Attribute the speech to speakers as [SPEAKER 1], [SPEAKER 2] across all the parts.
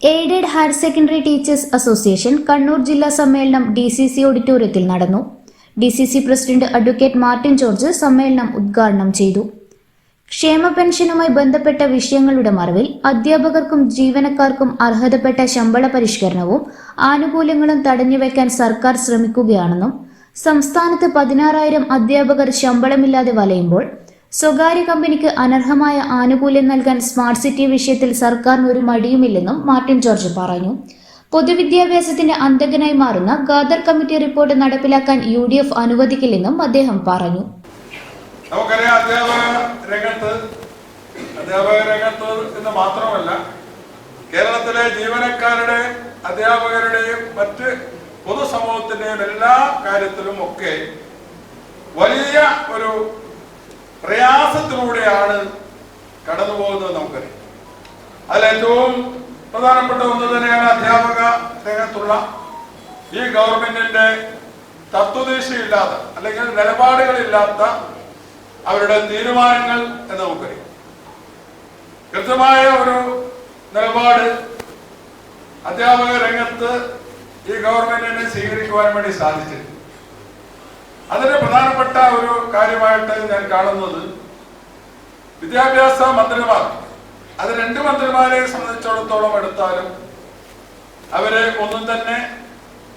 [SPEAKER 1] Aided higher secondary teachers association Kannur ജില്ലാ സമ്മേളനം DCC ഓഡിറ്റോറിയത്തിൽ നടന്നു. DCC president advocate Martin George സമ്മേളനം ഉദ്ഘാടനം ചെയ്തു. ക്ഷേമ പെൻഷനുമായി ബന്ധപ്പെട്ട വിഷയങ്ങളുടെ മറവിൽ അധ്യാപകർക്കും ജീവനക്കാർക്കും അർഹതപ്പെട്ട ശമ്പള പരിഷ്കരണവും ആനുകൂല്യങ്ങളും തടഞ്ഞുവെക്കാൻ സർക്കാർ ശ്രമിക്കുകയാണെന്നും സംസ്ഥാനത്ത് 16,000 അധ്യാപകർ ശമ്പളമില്ലാതെ വലയുമ്പോൾ സ്വകാര്യ കമ്പനിക്ക് അനർഹമായ ആനുകൂല്യം നൽകാൻ സ്മാർട്ട് സിറ്റി വിഷയത്തിൽ സർക്കാരിന് ഒരു മടിയുമില്ലെന്നും മാർട്ടിൻ ജോർജ് പറഞ്ഞു. പൊതുവിദ്യാഭ്യാസത്തിന്റെ അന്തകനായി മാറുന്ന ഖാദർ കമ്മിറ്റി റിപ്പോർട്ട് നടപ്പിലാക്കാൻ UDF അനുവദിക്കില്ലെന്നും അദ്ദേഹം പറഞ്ഞു.
[SPEAKER 2] നമുക്കറിയാം, അധ്യാപക രംഗത്ത് എന്ന് മാത്രമല്ല, കേരളത്തിലെ ജീവനക്കാരുടെ, അധ്യാപകരുടെയും മറ്റ് പൊതുസമൂഹത്തിന്റെയും എല്ലാ കാര്യത്തിലും ഒക്കെ വലിയ ഒരു പ്രയാസത്തിലൂടെയാണ് കടന്നു പോകുന്നത്. നമുക്കറിയാം, അതിൽ ഏറ്റവും പ്രധാനപ്പെട്ട ഒന്ന് തന്നെയാണ് അധ്യാപക രംഗത്തുള്ള ഈ ഗവൺമെന്റിന്റെ തത്വദീക്ഷയില്ലാത്ത അല്ലെങ്കിൽ നിലപാടുകളില്ലാത്ത അവരുടെ തീരുമാനങ്ങൾ എന്ന് നമുക്കറിയാം. കൃത്യമായ ഒരു നിലപാട് അധ്യാപക രംഗത്ത് ഈ ഗവൺമെന്റിന് സ്വീകരിക്കുവാൻ വേണ്ടി സാധിച്ചില്ല. അതിന് പ്രധാനപ്പെട്ട ഒരു കാര്യമായിട്ട് ഞാൻ കാണുന്നത് വിദ്യാഭ്യാസ മന്ത്രിമാർ, അത് 2 മന്ത്രിമാരെ സംബന്ധിച്ചിടത്തോളം എടുത്താലും അവരെ ഒന്നും തന്നെ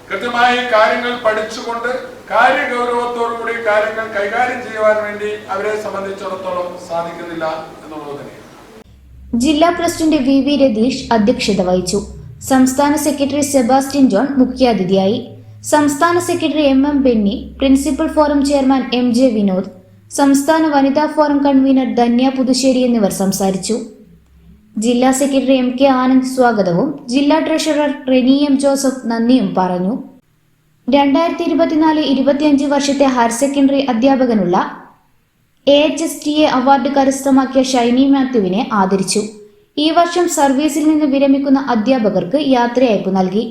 [SPEAKER 2] കൃത്യമായി കാര്യങ്ങൾ പഠിച്ചുകൊണ്ട് കാര്യഗൗരവത്തോടുകൂടി കാര്യങ്ങൾ കൈകാര്യം ചെയ്യുവാൻ വേണ്ടി അവരെ സംബന്ധിച്ചിടത്തോളം സാധിക്കുന്നില്ല എന്നുള്ളത് തന്നെയാണ്.
[SPEAKER 1] ജില്ലാ പ്രസിഡന്റ് VV രതീഷ് അധ്യക്ഷത വഹിച്ചു. സംസ്ഥാന സെക്രട്ടറി സെബാസ്റ്റ്യൻ ജോൺ മുഖ്യാതിഥിയായി. സംസ്ഥാന secretary MM Benny, principal forum chairman MJ Vinod, സംസ്ഥാന വനിതാ ഫോറം കൺവീനർ ധന്യ പുതുശ്ശേരി എന്നിവർ സംസാരിച്ചു. ജില്ലാ സെക്രട്ടറി MK ആനന്ദ് സ്വാഗതവും ജില്ലാ ട്രഷറർ റെനി M ജോസഫ് നന്ദിയും പറഞ്ഞു. 2024-25 വർഷത്തെ ഹയർ സെക്കൻഡറി അധ്യാപകനുള്ള AHSTA അവാർഡ് കരസ്ഥമാക്കിയ ഷൈനി മാത്യുവിനെ ആദരിച്ചു. ഈ വർഷം സർവീസിൽ നിന്ന് വിരമിക്കുന്ന അധ്യാപകർക്ക് യാത്രയയപ്പ് നൽകി.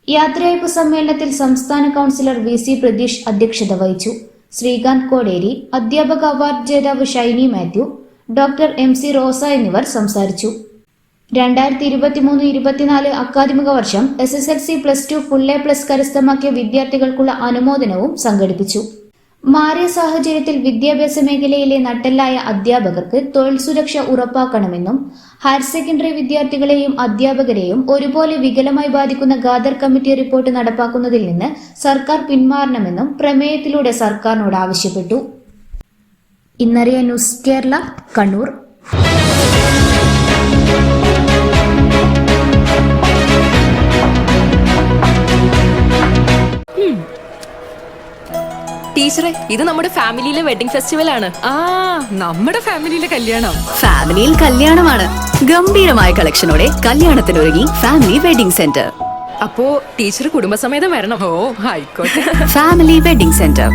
[SPEAKER 1] യാത്രയയപ്പ് സമ്മേളനത്തിൽ സംസ്ഥാന കൗൺസിലർ VC പ്രതീഷ് അധ്യക്ഷത വഹിച്ചു. ശ്രീകാന്ത് കോടേരി, അധ്യാപക അവാർഡ് ജേതാവ് ഷൈനി മാത്യു, ഡോക്ടർ MC റോസ എന്നിവർ സംസാരിച്ചു. 2023-24 അക്കാദമിക വർഷം SSLC +2 ഫുൾ A+ കരസ്ഥമാക്കിയ വിദ്യാർത്ഥികൾക്കുള്ള അനുമോദനവും സംഘടിപ്പിച്ചു. മാറിയ സാഹചര്യത്തിൽ വിദ്യാഭ്യാസ മേഖലയിലെ നട്ടെല്ലായ അധ്യാപകർക്ക് തൊഴിൽ സുരക്ഷ ഉറപ്പാക്കണമെന്നും ഹയർ സെക്കൻഡറി വിദ്യാർത്ഥികളെയും അധ്യാപകരെയും ഒരുപോലെ വികലമായി ബാധിക്കുന്ന ഖാദർ കമ്മിറ്റി റിപ്പോർട്ട് നടപ്പാക്കുന്നതിൽ നിന്ന് സർക്കാർ പിന്മാറണമെന്നും പ്രമേയത്തിലൂടെ സർക്കാരിനോട് ആവശ്യപ്പെട്ടു. ഇന്നറിയ ന്യൂസ് കേരള, കണ്ണൂർ.
[SPEAKER 3] ടീച്ചറെ, ഇത് നമ്മുടെ ഫാമിലിയിലെ വെഡിങ് ഫെസ്റ്റിവൽ ആണ്.
[SPEAKER 4] നമ്മുടെ ഫാമിലിയിലെ കല്യാണം.
[SPEAKER 5] ഫാമിലിയിൽ കല്യാണമാണ്. ഗംഭീരമായ കളക്ഷനോടെ കല്യാണത്തിനൊരുങ്ങി ഫാമിലി വെഡിങ് സെന്റർ.
[SPEAKER 3] അപ്പോ ടീച്ചർ കുടുംബസമേതം വരണം.
[SPEAKER 4] ഓ, ആയിക്കോട്ടെ.
[SPEAKER 5] Family wedding centre.